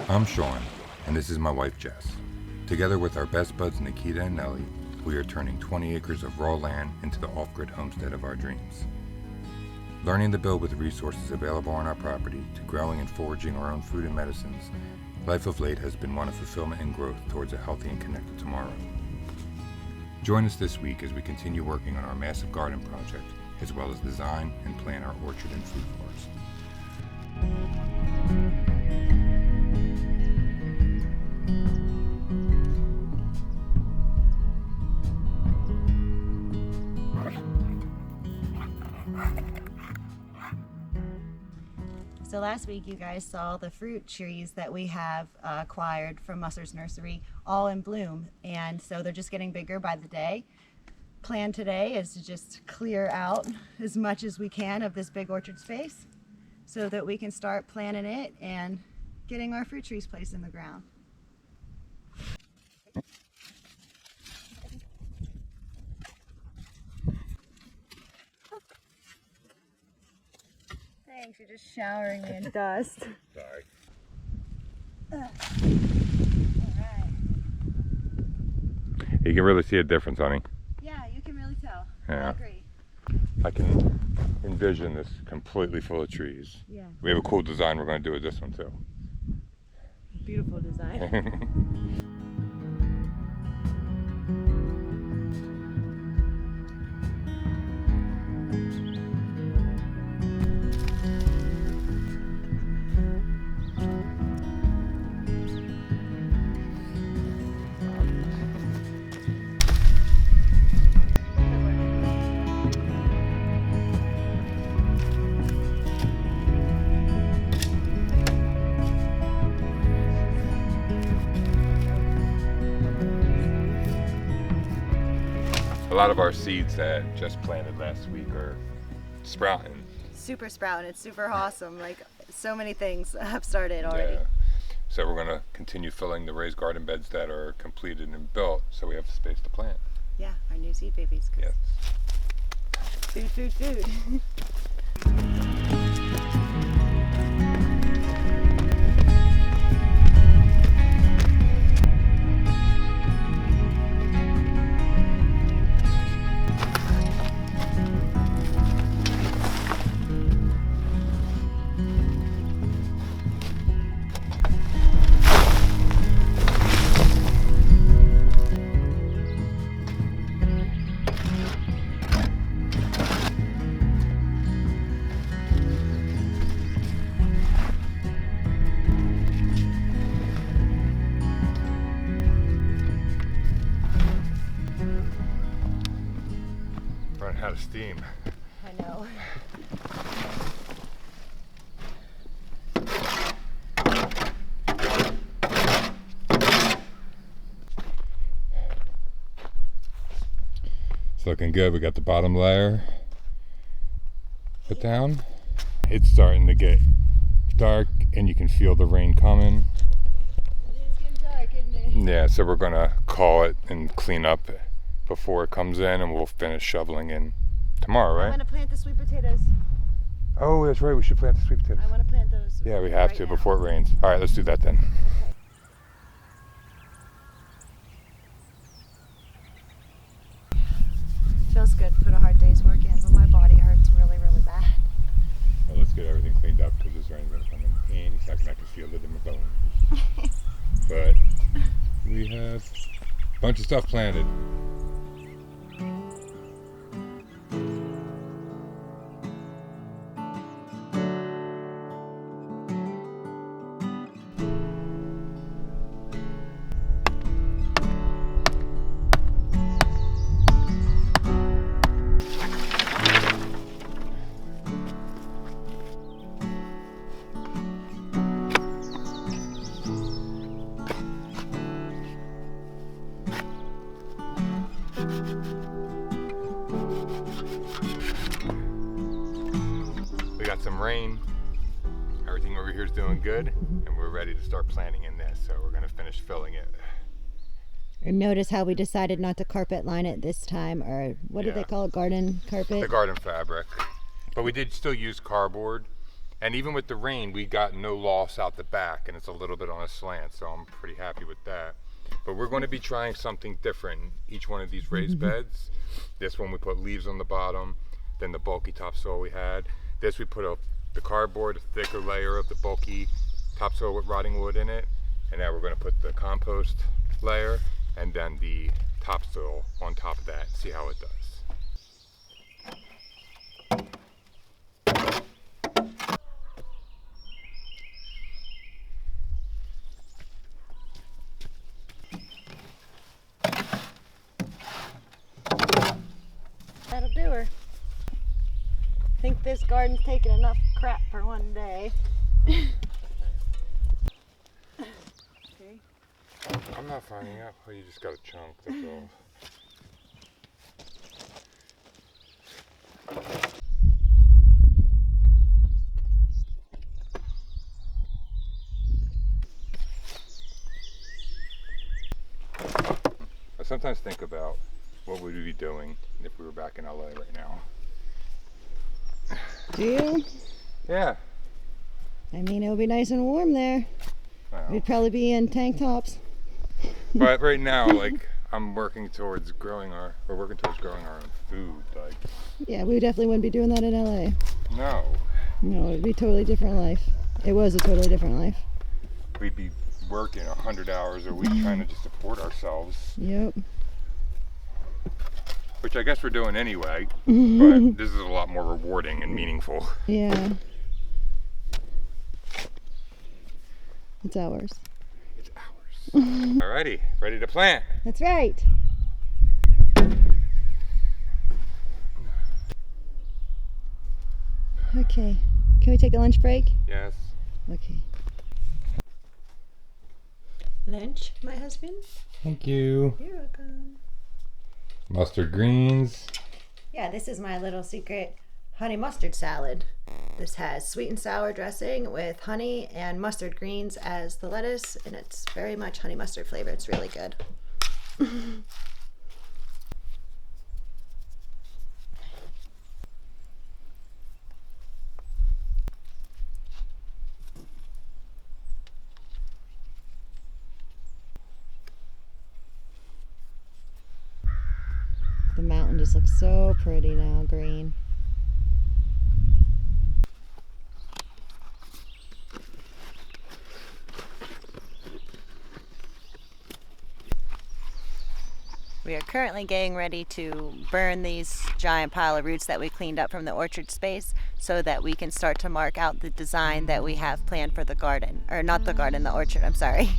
I'm Sean, and this is my wife Jess. Together with our best buds Nikita and Nellie, we are turning 20 acres of raw land into the off-grid homestead of our dreams. Learning to build with the resources available on our property to growing and foraging our own food and medicines, life of late has been one of fulfillment and growth towards a healthy and connected tomorrow. Join us this week as we continue working on our massive garden project, as well as design and plan our orchard and food floors. So last week you guys saw the fruit trees that we have acquired from Musser's Nursery all in bloom, and so they're just getting bigger by the day. Plan today is to just clear out as much as we can of this big orchard space so that we can start planting it and getting our fruit trees placed in the ground. Thanks, you're just showering me in dust. Sorry. Alright. You can really see a difference, honey. Yeah, you can really tell. Yeah. I agree. I can envision this completely full of trees. Yeah. We have a cool design we're going to do with this one too. Beautiful design. A lot of our seeds that just planted last week are sprouting. Super sprouting. It's super awesome. Like, so many things have started already. Yeah. So we're going to continue filling the raised garden beds that are completed and built so we have space to plant. Yeah, our new seed babies. Yes. Food, food, food. Running out of steam. I know. It's looking good. We got the bottom layer put down. It's starting to get dark and you can feel the rain coming. It is getting dark, isn't it? Yeah, so we're gonna call it and clean up before it comes in, and we'll finish shoveling in tomorrow, I right? want to plant the sweet potatoes. Oh, that's right. We should plant the sweet potatoes. I want to plant those. Yeah, we have right to now. before it rains. All right, let's do that then. Feels good to put a hard day's work in, but my body hurts really, really bad. Well, let's get everything cleaned up because this rain's gonna come in any second. I can feel it in my bones. But we have a bunch of stuff planted. Got some rain. Everything over here is doing good, and we're ready to start planting in this. So we're going to finish filling it. And notice how we decided not to carpet line it this time, or what do they call it, garden carpet? The garden fabric. But we did still use cardboard And even with the rain, we got no loss out the back, and it's a little bit on a slant, so I'm pretty happy with that. But we're going to be trying something different in each one of these raised beds. This one we put leaves on the bottom, then the bulky topsoil we had. This we put the cardboard, a thicker layer of the bulky topsoil with rotting wood in it. And now we're going to put the compost layer and then the topsoil on top of that and see how it does. That'll do her. I think this garden's taken enough crap for one day. Okay. I'm not finding out. Oh, you just got a chunk, that's all. I sometimes think about what would we be doing if we were back in LA right now. Do you? Yeah. I mean, it would be nice and warm there. Well, We'd probably be in tank tops. but right now, like, I'm working towards growing our own food. Like, Yeah, we definitely wouldn't be doing that in LA. no, No, it'd be a totally different life. It was a totally different life. we'd be working 100 hours a week trying to just support ourselves, Yep. which I guess we're doing anyway, but this is a lot more rewarding and meaningful. Yeah. It's ours. It's ours. Alrighty, ready to plant. That's right. Okay. Can we take a lunch break? Yes. Okay. Lunch, my husband? Thank you. You're welcome. Mustard greens. Yeah, this is my little secret honey mustard salad. This has sweet and sour dressing with honey and mustard greens as the lettuce, and it's very much honey mustard flavor. It's really good. The mountain just looks so pretty now, green. We are currently getting ready to burn these giant pile of roots that we cleaned up from the orchard space so that we can start to mark out the design that we have planned for the garden. Or not the garden, the orchard, I'm sorry.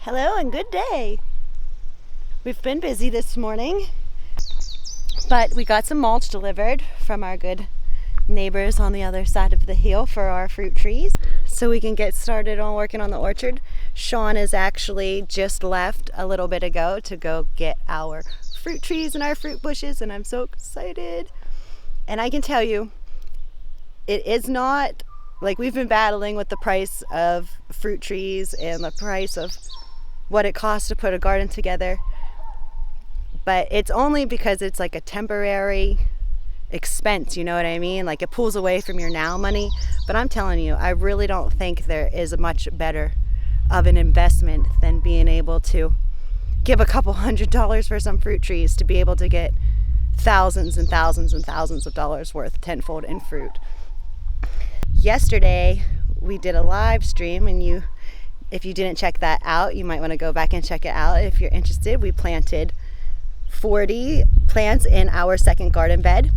Hello and good day. We've been busy this morning, but we got some mulch delivered from our good neighbors on the other side of the hill for our fruit trees, so we can get started on working on the orchard. Sean has actually just left a little bit ago to go get our fruit trees and our fruit bushes, and I'm so excited. And I can tell you, it is not like we've been battling with the price of fruit trees and the price of what it costs to put a garden together, but it's only because it's like a temporary expense, you know what I mean? Like it pulls away from your now money. But I'm telling you, I really don't think there is a much better of an investment than being able to give a couple $100 for some fruit trees to be able to get thousands and thousands and thousands of dollars worth tenfold in fruit. Yesterday we did a live stream, and if you didn't check that out, you might want to go back and check it out if you're interested. We planted 40 plants in our second garden bed.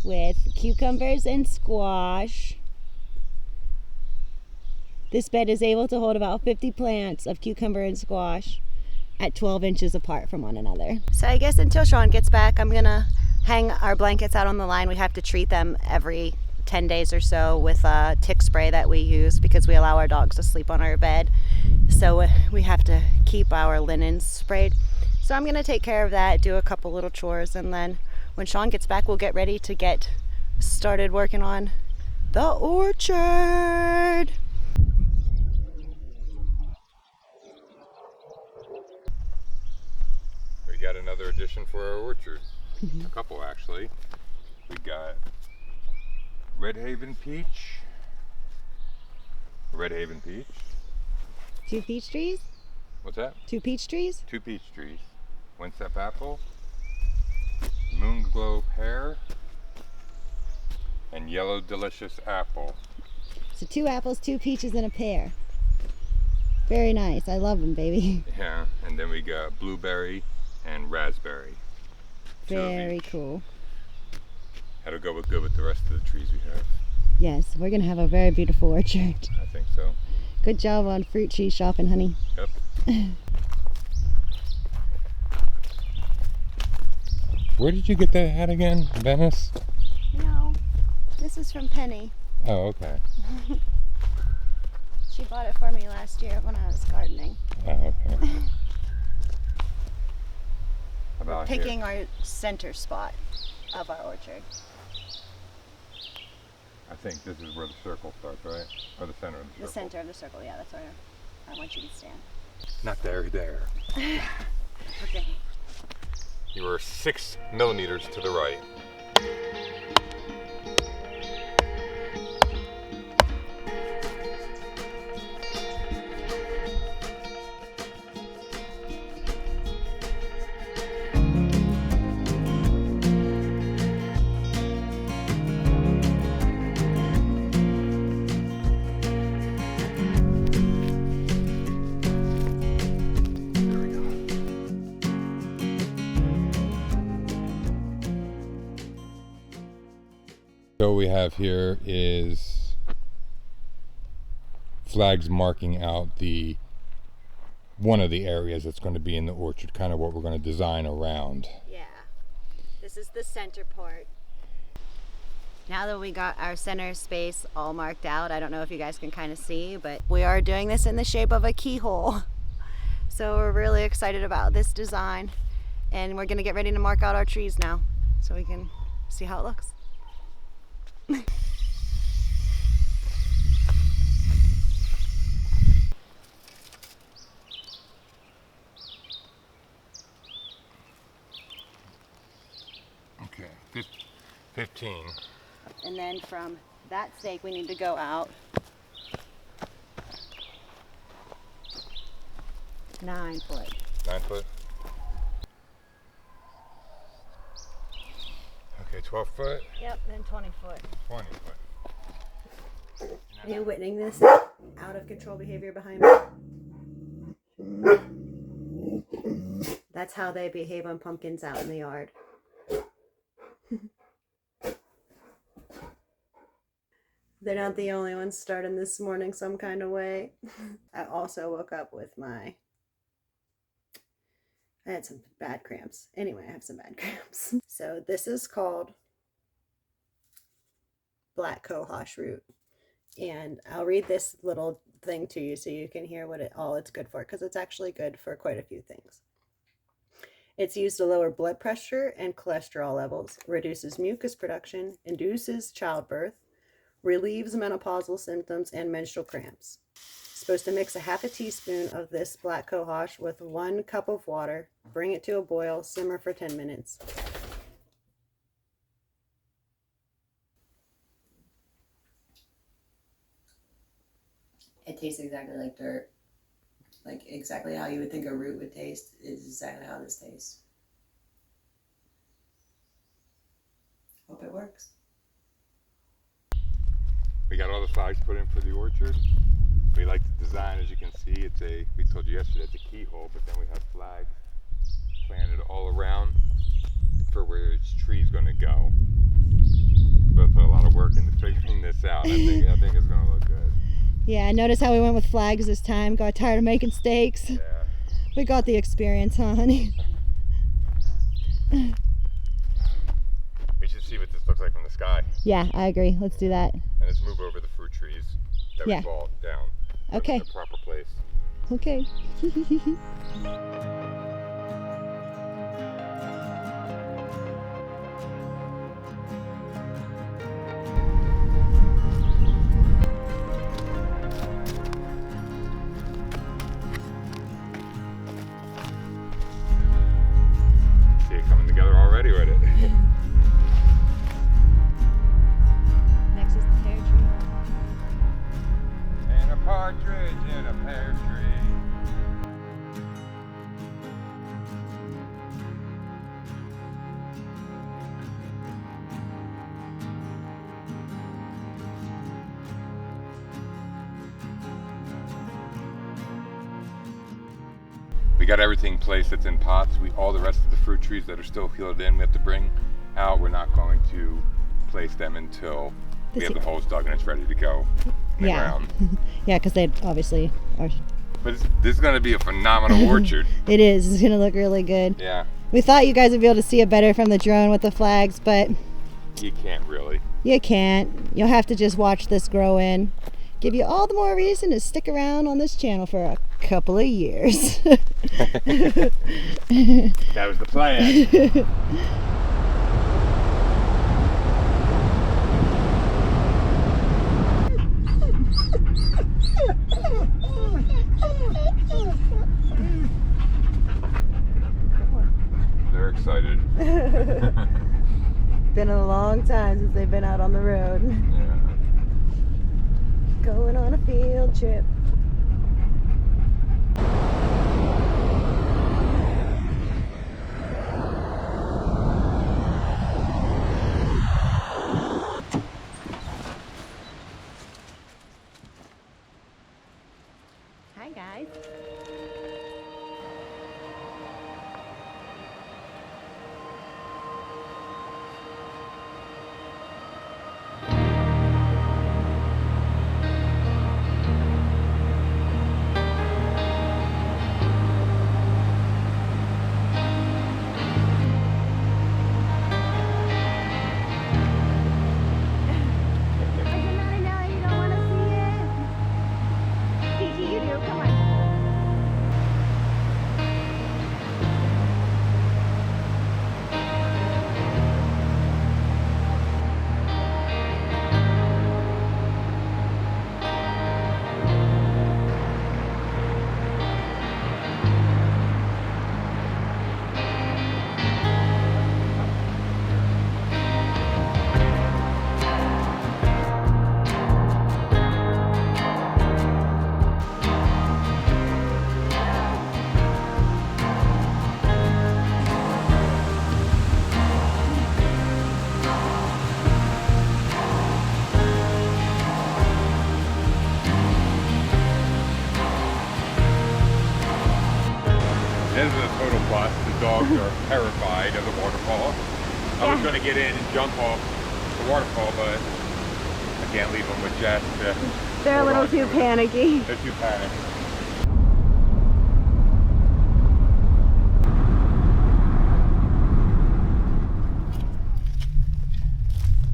with cucumbers and squash. This bed is able to hold about 50 plants of cucumber and squash at 12 inches apart from one another. So I guess until Sean gets back, I'm gonna hang our blankets out on the line. We have to treat them every 10 days or so with a tick spray that we use because we allow our dogs to sleep on our bed. So we have to keep our linens sprayed. So I'm gonna take care of that, do a couple little chores, and then when Sean gets back, we'll get ready to get started working on the orchard. We got another addition for our orchard. A couple actually. We got Red Haven peach. 2 peach trees? What's that? 2 peach trees? 2 peach trees. One step apple. Moon glow pear. And yellow delicious apple. So 2 apples, 2 peaches, and a pear. Very nice. I love them, baby. Yeah, and then we got blueberry and raspberry. Very cool. That'll go good with the rest of the trees we have. Yes, we're gonna have a very beautiful orchard. I think so. Good job on fruit tree shopping, honey. Yep. Where did you get that hat again? Venice? No, this is from Penny. Oh, okay. She bought it for me last year when I was gardening. Oh, okay. About Picking here. our center spot of our orchard. I think this is where the circle starts, right? Or the center of the circle. The center of the circle, yeah, that's where I want you to stand. Not there. Okay. You were 6 millimeters to the right. So what we have here is flags marking out one of the areas that's going to be in the orchard, kind of what we're going to design around. Yeah, this is the center part. Now that we got our center space all marked out, I don't know if you guys can kind of see, but we are doing this in the shape of a keyhole. So we're really excited about this design, and we're going to get ready to mark out our trees now so we can see how it looks. Okay, 15. And then from that stake we need to go out 9 foot. 9 foot. Okay, 12 foot. Yep, then 20 foot. 20 foot. Are you witnessing this out of control behavior behind me? That's how they behave on pumpkins out in the yard. They're not the only ones starting this morning some kind of way. I also woke up with I had some bad cramps. Anyway, I have some bad cramps. So this is called black cohosh root. And I'll read this little thing to you so you can hear what it's good for, because it's actually good for quite a few things. It's used to lower blood pressure and cholesterol levels, reduces mucus production, induces childbirth, relieves menopausal symptoms and menstrual cramps. Supposed to mix a half a teaspoon of this black cohosh with 1 cup of water, bring it to a boil, simmer for 10 minutes. It tastes exactly like dirt. Like exactly how you would think a root would taste is exactly how this tastes. Hope it works. We got all the flags put in for the orchard. We like the design, as you can see. We told you yesterday, it's a keyhole, but then we have flags planted all around for where each tree is going to go. this out. I think it's gonna look good. Yeah, notice how we went with flags this time. Got tired of making stakes. Yeah. We got the experience, huh, honey? We should see what this looks like from the sky. Yeah, I agree. Let's do that. And let's move over the fruit trees that we bought down. Okay. In the proper place. Okay. See it coming together already with it. Next is the pear tree. And a partridge in a pear tree. We got everything placed that's in pots. All the rest of the fruit trees that are still peeled in, we have to bring out. We're not going to place them until we have the holes dug and it's ready to go in the ground. Yeah, because they obviously are. But this is going to be a phenomenal orchard. It is. It's going to look really good. Yeah. We thought you guys would be able to see it better from the drone with the flags, but You can't really. you can't. You'll have to just watch this grow in. Give you all the more reason to stick around on this channel for a couple of years. That was the plan. They're excited. Been a long time since they've been out on the road. Yeah. Going on a field trip. Hi guys. This is a total bust. The dogs are terrified of the waterfall. I was going to get in and jump off the waterfall, but I can't leave them with Jess. They're a little too panicky. They're too panicked.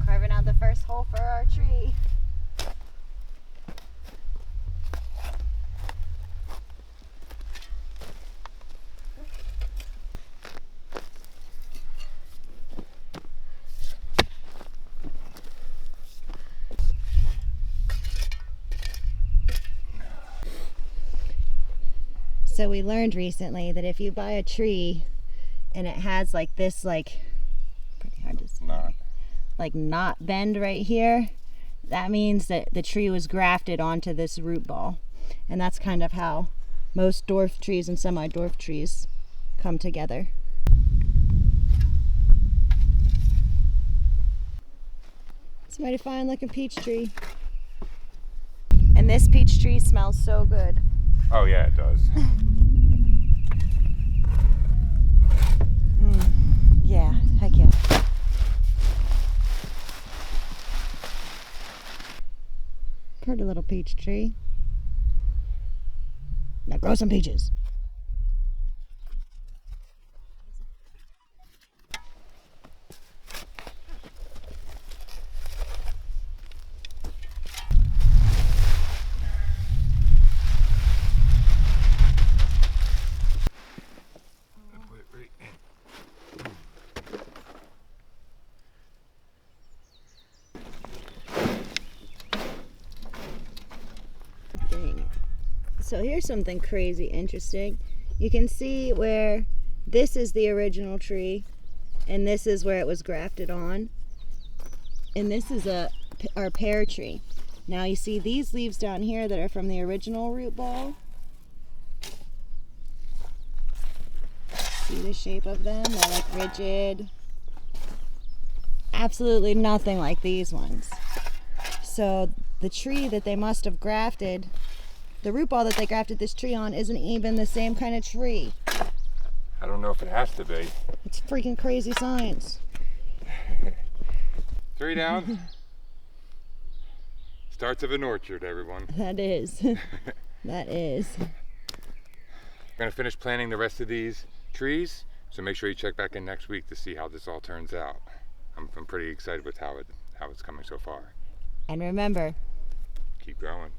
Carving out the first hole for our tree. So we learned recently that if you buy a tree and it has like this, like, pretty hard to see, like knot bend right here, that means that the tree was grafted onto this root ball. And that's kind of how most dwarf trees and semi-dwarf trees come together. It's a mighty fine looking peach tree. And this peach tree smells so good. Oh yeah, it does. Yeah, heck yeah. Pretty little peach tree. Now grow some peaches. So here's something crazy interesting. You can see where this is the original tree and this is where it was grafted on. And this is our pear tree. Now you see these leaves down here that are from the original root ball. See the shape of them? They're like rigid. Absolutely nothing like these ones. So the tree that they must have grafted, the root ball that they grafted this tree on, isn't even the same kind of tree. I don't know if it has to be. It's freaking crazy science. 3 down. Starts of an orchard, everyone. That is. That is. We're gonna finish planting the rest of these trees, so make sure you check back in next week to see how this all turns out. I'm pretty excited with how it's coming so far. And remember, keep growing.